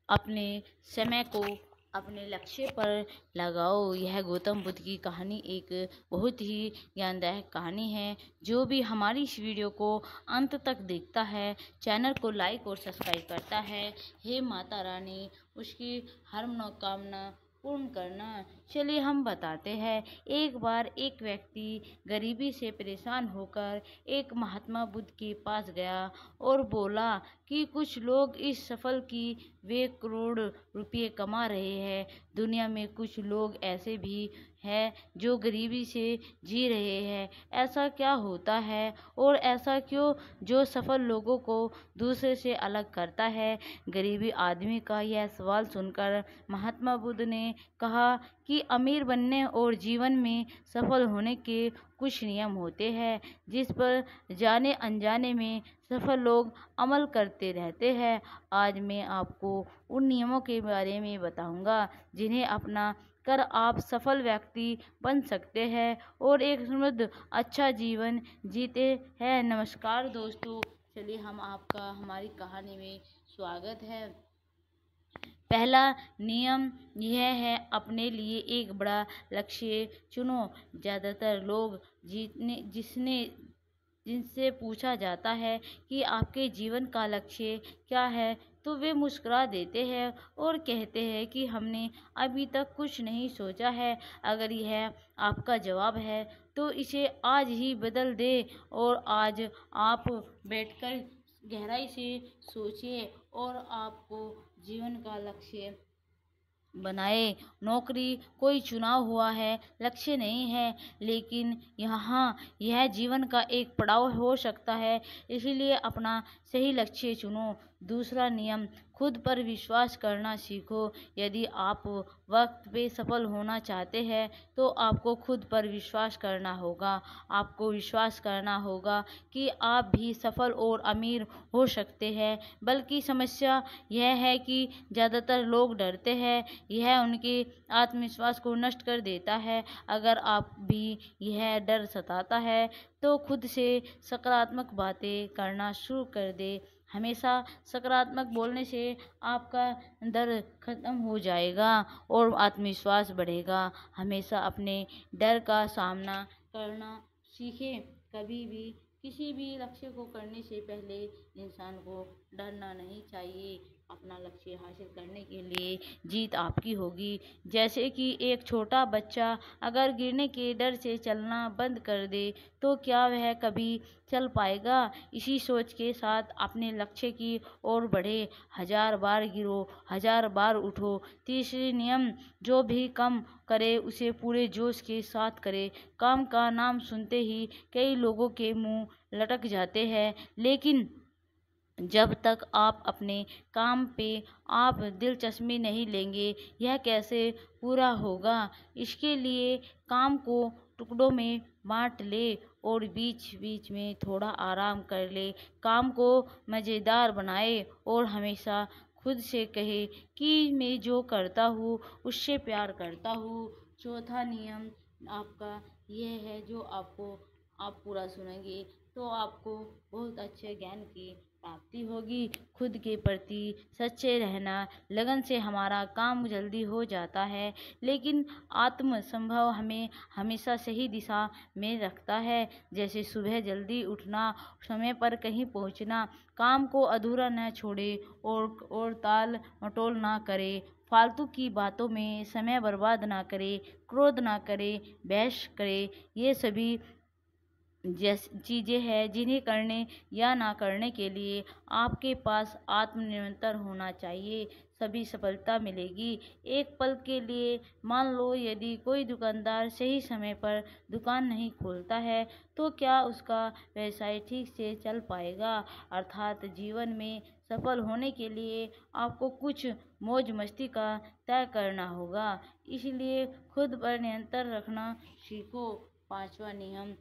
अपने समय को अपने लक्ष्य पर लगाओ। यह गौतम बुद्ध की कहानी एक बहुत ही ज्ञानदायक कहानी है। जो भी हमारी इस वीडियो को अंत तक देखता है, चैनल को लाइक और सब्सक्राइब करता है, हे माता रानी उसकी हर मनोकामना पूर्ण करना। चलिए हम बताते हैं। एक बार एक व्यक्ति गरीबी से परेशान होकर एक महात्मा बुद्ध के पास गया और बोला कि कुछ लोग इस सफल की वे करोड़ रुपये कमा रहे हैं। दुनिया में कुछ लोग ऐसे भी हैं जो गरीबी से जी रहे हैं। ऐसा क्या होता है और ऐसा क्यों जो सफल लोगों को दूसरे से अलग करता है? गरीबी आदमी का यह सवाल सुनकर महात्मा बुद्ध ने कहा कि अमीर बनने और जीवन में सफल होने के कुछ नियम होते हैं जिस पर जाने अनजाने में सफल लोग अमल करते रहते हैं। आज मैं आपको उन नियमों के बारे में बताऊंगा जिन्हें अपना कर आप सफल व्यक्ति बन सकते हैं और एक समृद्ध अच्छा जीवन जीते हैं। नमस्कार दोस्तों, चलिए हम आपका हमारी कहानी में स्वागत है। पहला नियम यह है, अपने लिए एक बड़ा लक्ष्य चुनो। ज़्यादातर लोग जिनसे पूछा जाता है कि आपके जीवन का लक्ष्य क्या है तो वे मुस्कुरा देते हैं और कहते हैं कि हमने अभी तक कुछ नहीं सोचा है। अगर यह आपका जवाब है तो इसे आज ही बदल दें और आज आप बैठकर गहराई से सोचिए और आपको जीवन का लक्ष्य बनाए। नौकरी कोई चुनाव हुआ है, लक्ष्य नहीं है, लेकिन यहाँ यह जीवन का एक पड़ाव हो सकता है, इसीलिए अपना सही लक्ष्य चुनो। दूसरा नियम, खुद पर विश्वास करना सीखो। यदि आप वक्त पे सफल होना चाहते हैं तो आपको खुद पर विश्वास करना होगा। आपको विश्वास करना होगा कि आप भी सफल और अमीर हो सकते हैं। बल्कि समस्या यह है कि ज़्यादातर लोग डरते हैं, यह उनके आत्मविश्वास को नष्ट कर देता है। अगर आप भी यह डर सताता है तो खुद से सकारात्मक बातें करना शुरू कर दे। हमेशा सकारात्मक बोलने से आपका डर खत्म हो जाएगा और आत्मविश्वास बढ़ेगा। हमेशा अपने डर का सामना करना सीखें। कभी भी किसी भी लक्ष्य को करने से पहले इंसान को डरना नहीं चाहिए। अपना लक्ष्य हासिल करने के लिए जीत आपकी होगी। जैसे कि एक छोटा बच्चा अगर गिरने के डर से चलना बंद कर दे तो क्या वह कभी चल पाएगा? इसी सोच के साथ अपने लक्ष्य की ओर बढ़े। 1000 बार गिरो, 1000 बार उठो। तीसरी नियम, जो भी काम करे उसे पूरे जोश के साथ करे। काम का नाम सुनते ही कई लोगों के मुंह लटक जाते हैं, लेकिन जब तक आप अपने काम पे आप दिलचस्पी नहीं लेंगे, यह कैसे पूरा होगा? इसके लिए काम को टुकड़ों में बांट ले और बीच बीच में थोड़ा आराम कर ले। काम को मज़ेदार बनाए और हमेशा खुद से कहे कि मैं जो करता हूँ उससे प्यार करता हूँ। चौथा नियम आपका यह है, जो आप पूरा सुनेंगे तो आपको बहुत अच्छे ज्ञान की प्राप्ति होगी। खुद के प्रति सच्चे रहना। लगन से हमारा काम जल्दी हो जाता है, लेकिन आत्म संभव हमें हमेशा सही दिशा में रखता है। जैसे सुबह जल्दी उठना, समय पर कहीं पहुंचना। काम को अधूरा न छोड़े और ताल मटोल ना करे। फालतू की बातों में समय बर्बाद ना करे, क्रोध ना करे, बहस करे। ये सभी चीज़ें हैं जिन्हें करने या ना करने के लिए आपके पास आत्मनियंत्रण होना चाहिए, सभी सफलता मिलेगी। एक पल के लिए मान लो, यदि कोई दुकानदार सही समय पर दुकान नहीं खोलता है तो क्या उसका व्यवसाय ठीक से चल पाएगा? अर्थात जीवन में सफल होने के लिए आपको कुछ मौज मस्ती का तय करना होगा, इसलिए खुद पर नियंत्रण रखना सीखो। पांचवा नियम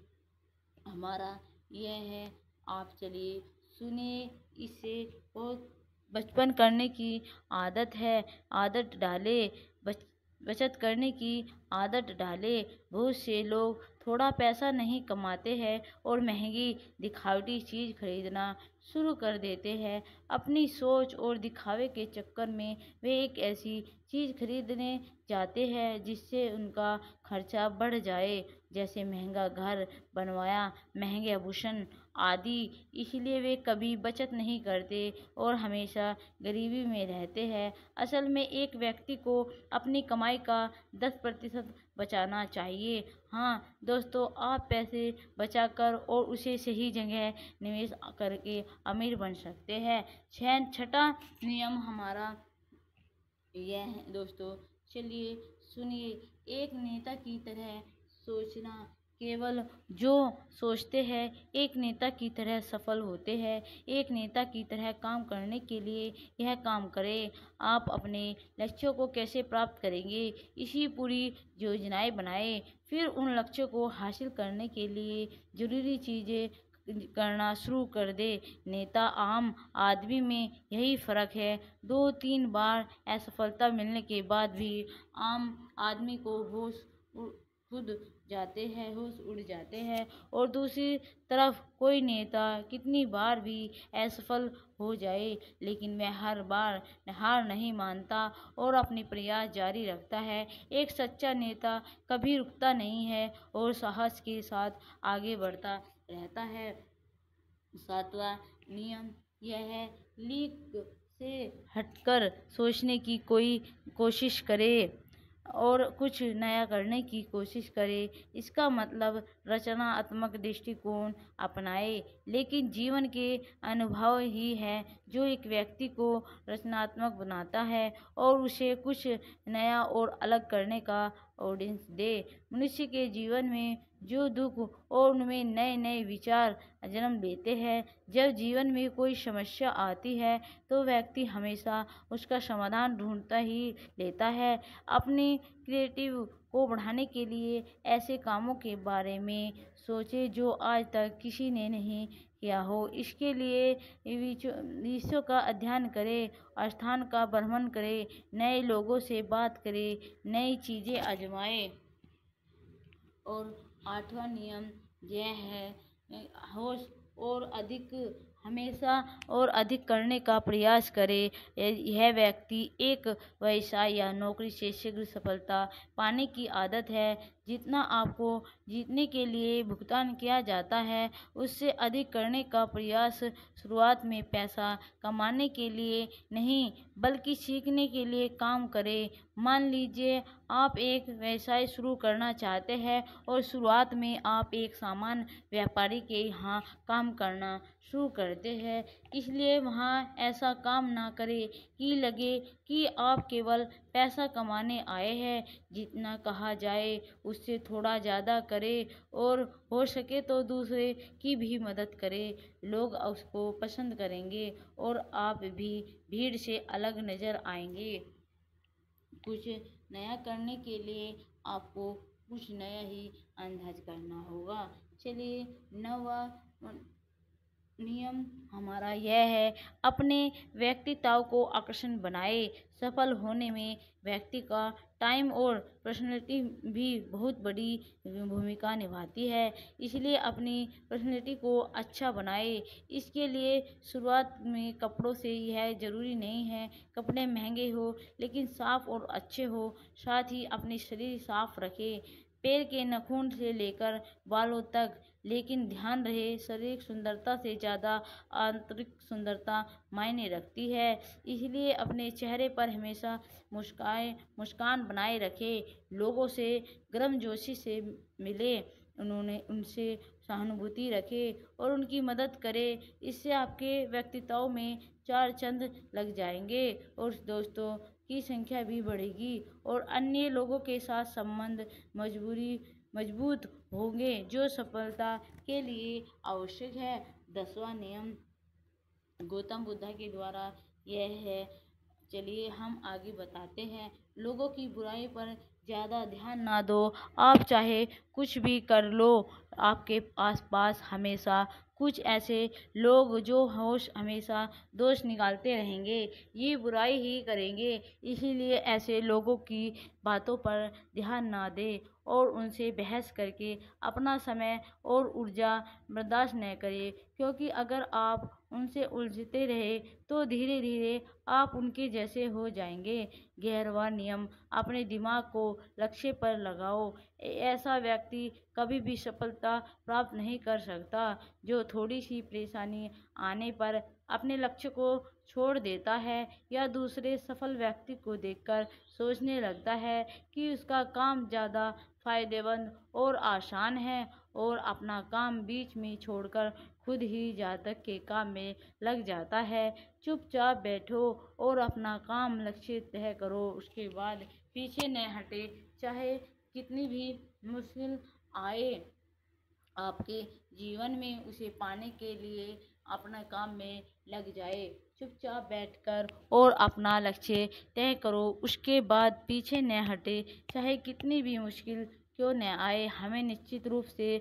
हमारा यह है, आप चलिए सुनिए। इससे बहुत बचपन करने की आदत है, आदत डाले। बचत करने की आदत डालें। बहुत से लोग थोड़ा पैसा नहीं कमाते हैं और महंगी दिखावटी चीज़ खरीदना शुरू कर देते हैं। अपनी सोच और दिखावे के चक्कर में वे एक ऐसी चीज़ खरीदने जाते हैं जिससे उनका खर्चा बढ़ जाए, जैसे महंगा घर बनवाया, महंगे आभूषण आदि। इसलिए वे कभी बचत नहीं करते और हमेशा गरीबी में रहते हैं। असल में एक व्यक्ति को अपनी कमाई का 10% बचाना चाहिए। हाँ दोस्तों, आप पैसे बचाकर और उसे सही जगह निवेश करके अमीर बन सकते हैं। छठा नियम हमारा यह है दोस्तों, चलिए सुनिए। एक नेता की तरह सोचना। केवल जो सोचते हैं एक नेता की तरह सफल होते हैं। एक नेता की तरह काम करने के लिए यह काम करें। आप अपने लक्ष्यों को कैसे प्राप्त करेंगे, इसी पूरी योजनाएं बनाएं। फिर उन लक्ष्यों को हासिल करने के लिए जरूरी चीज़ें करना शुरू कर दे। नेता आम आदमी में यही फर्क है। 2-3 बार असफलता मिलने के बाद भी आम आदमी को होश उड़ जाते हैं और दूसरी तरफ कोई नेता कितनी बार भी असफल हो जाए लेकिन वह हर बार हार नहीं मानता और अपने प्रयास जारी रखता है। एक सच्चा नेता कभी रुकता नहीं है और साहस के साथ आगे बढ़ता रहता है। 7वां नियम यह है, लीक से हटकर सोचने की कोई कोशिश करे और कुछ नया करने की कोशिश करे। इसका मतलब रचनात्मक दृष्टिकोण अपनाए। लेकिन जीवन के अनुभव ही है जो एक व्यक्ति को रचनात्मक बनाता है और उसे कुछ नया और अलग करने का ऑडियंस दे। मनुष्य के जीवन में जो दुख और उनमें नए नए विचार जन्म लेते हैं। जब जीवन में कोई समस्या आती है तो व्यक्ति हमेशा उसका समाधान ढूंढता ही लेता है। अपनी क्रिएटिव को बढ़ाने के लिए ऐसे कामों के बारे में सोचें जो आज तक किसी ने नहीं किया हो। इसके लिए विषयों का अध्ययन करें, स्थान का भ्रमण करें, नए लोगों से बात करें, नई चीज़ें आजमाएं। और 8वां नियम यह है, होश और अधिक हमेशा और अधिक करने का प्रयास करे। यह व्यक्ति एक व्यवसाय या नौकरी से शीघ्र सफलता पाने की आदत है। जितना आपको जीतने के लिए भुगतान किया जाता है उससे अधिक करने का प्रयास शुरुआत में पैसा कमाने के लिए नहीं बल्कि सीखने के लिए काम करें। मान लीजिए आप एक व्यवसाय शुरू करना चाहते हैं और शुरुआत में आप एक सामान्य व्यापारी के यहाँ काम करना शुरू करते हैं। इसलिए वहाँ ऐसा काम ना करें कि लगे कि आप केवल पैसा कमाने आए हैं। जितना कहा जाए उससे थोड़ा ज़्यादा करें और हो सके तो दूसरे की भी मदद करें। लोग उसको पसंद करेंगे और आप भी भीड़ से अलग नज़र आएंगे। कुछ नया करने के लिए आपको कुछ नया ही अंदाज करना होगा। चलिए 9वां नियम हमारा यह है, अपने व्यक्तित्व को आकर्षण बनाए। सफल होने में व्यक्ति का टाइम और पर्सनैलिटी भी बहुत बड़ी भूमिका निभाती है। इसलिए अपनी पर्सनैलिटी को अच्छा बनाए। इसके लिए शुरुआत में कपड़ों से यह ज़रूरी नहीं है कपड़े महंगे हो लेकिन साफ और अच्छे हो। साथ ही अपनी शरीर साफ रखें, पैर के नाखून से लेकर बालों तक। लेकिन ध्यान रहे, शारीरिक सुंदरता से ज़्यादा आंतरिक सुंदरता मायने रखती है। इसलिए अपने चेहरे पर हमेशा मुस्कान बनाए रखें। लोगों से गर्मजोशी से मिले, उनसे सहानुभूति रखें और उनकी मदद करें। इससे आपके व्यक्तित्व में चार चंद लग जाएंगे और दोस्तों की संख्या भी बढ़ेगी और अन्य लोगों के साथ संबंध मजबूत होंगे जो सफलता के लिए आवश्यक है। 10वां नियम गौतम बुद्ध के द्वारा यह है। चलिए हम आगे बताते हैं। लोगों की बुराई पर ज़्यादा ध्यान ना दो। आप चाहे कुछ भी कर लो, आपके आसपास हमेशा कुछ ऐसे लोग जो होश हमेशा दोष निकालते रहेंगे, ये बुराई ही करेंगे। इसीलिए ऐसे लोगों की बातों पर ध्यान ना दें और उनसे बहस करके अपना समय और ऊर्जा बर्दाश्त न करें, क्योंकि अगर आप उनसे उलझते रहे तो धीरे धीरे आप उनके जैसे हो जाएंगे। गहरवा नियम: अपने दिमाग को लक्ष्य पर लगाओ। ऐसा व्यक्ति कभी भी सफलता प्राप्त नहीं कर सकता जो थोड़ी सी परेशानी आने पर अपने लक्ष्य को छोड़ देता है या दूसरे सफल व्यक्ति को देखकर सोचने लगता है कि उसका काम ज़्यादा फायदेमंद और आसान है, और अपना काम बीच में छोड़कर खुद ही जातक के काम में लग जाता है। चुपचाप बैठो और अपना काम लक्ष्य तय करो, उसके बाद पीछे न हटे, चाहे कितनी भी मुश्किल आए आपके जीवन में। उसे पाने के लिए अपना काम में लग जाए। चुपचाप बैठकर और अपना लक्ष्य तय करो, उसके बाद पीछे न हटे, चाहे कितनी भी मुश्किल क्यों न आए। हमें निश्चित रूप से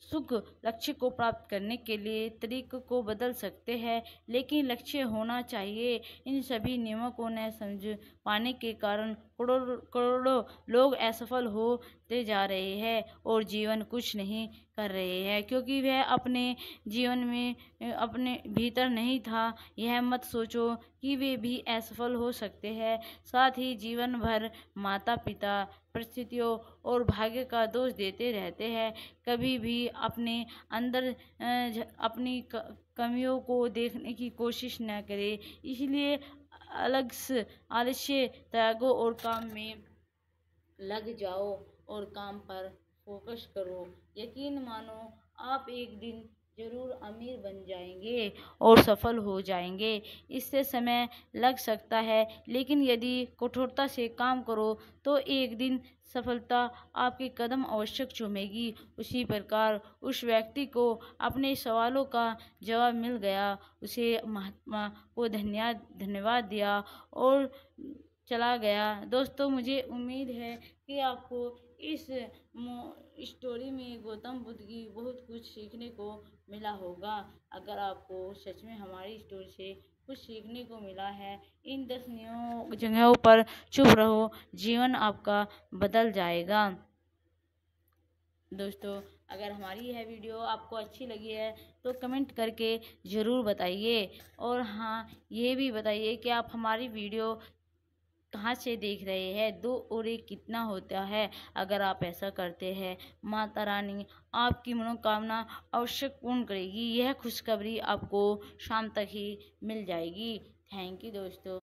सुख लक्ष्य को प्राप्त करने के लिए तरीकों को बदल सकते हैं, लेकिन लक्ष्य होना चाहिए। इन सभी नियमों को न समझ पाने के कारण करोड़ों लोग असफल होते जा रहे हैं और जीवन कुछ नहीं कर रहे हैं, क्योंकि वह अपने जीवन में अपने भीतर नहीं था। यह मत सोचो कि वे भी असफल हो सकते हैं। साथ ही जीवन भर माता पिता, परिस्थितियों और भाग्य का दोष देते रहते हैं। कभी भी अपने अंदर अपनी कमियों को देखने की कोशिश न करें। इसलिए आलस्य त्यागो और काम में लग जाओ और काम पर फोकस करो। यकीन मानो, आप एक दिन जरूर अमीर बन जाएंगे और सफल हो जाएंगे। इससे समय लग सकता है, लेकिन यदि कठोरता से काम करो तो एक दिन सफलता आपके कदम अवश्य चूमेगी। उसी प्रकार उस व्यक्ति को अपने सवालों का जवाब मिल गया, उसे महात्मा को धन्यवाद दिया और चला गया। दोस्तों, मुझे उम्मीद है कि आपको इस स्टोरी में गौतम बुद्ध की बहुत कुछ सीखने को मिला होगा। अगर आपको सच में हमारी स्टोरी से कुछ सीखने को मिला है, इन 10 जगहों पर चुप रहो, जीवन आपका बदल जाएगा। दोस्तों, अगर हमारी यह वीडियो आपको अच्छी लगी है तो कमेंट करके ज़रूर बताइए, और हाँ, ये भी बताइए कि आप हमारी वीडियो कहाँ से देख रहे हैं, 2 और 1 कितना होता है। अगर आप ऐसा करते हैं, माता रानी आपकी मनोकामना अवश्य पूर्ण करेगी। यह खुशखबरी आपको शाम तक ही मिल जाएगी। थैंक यू दोस्तों।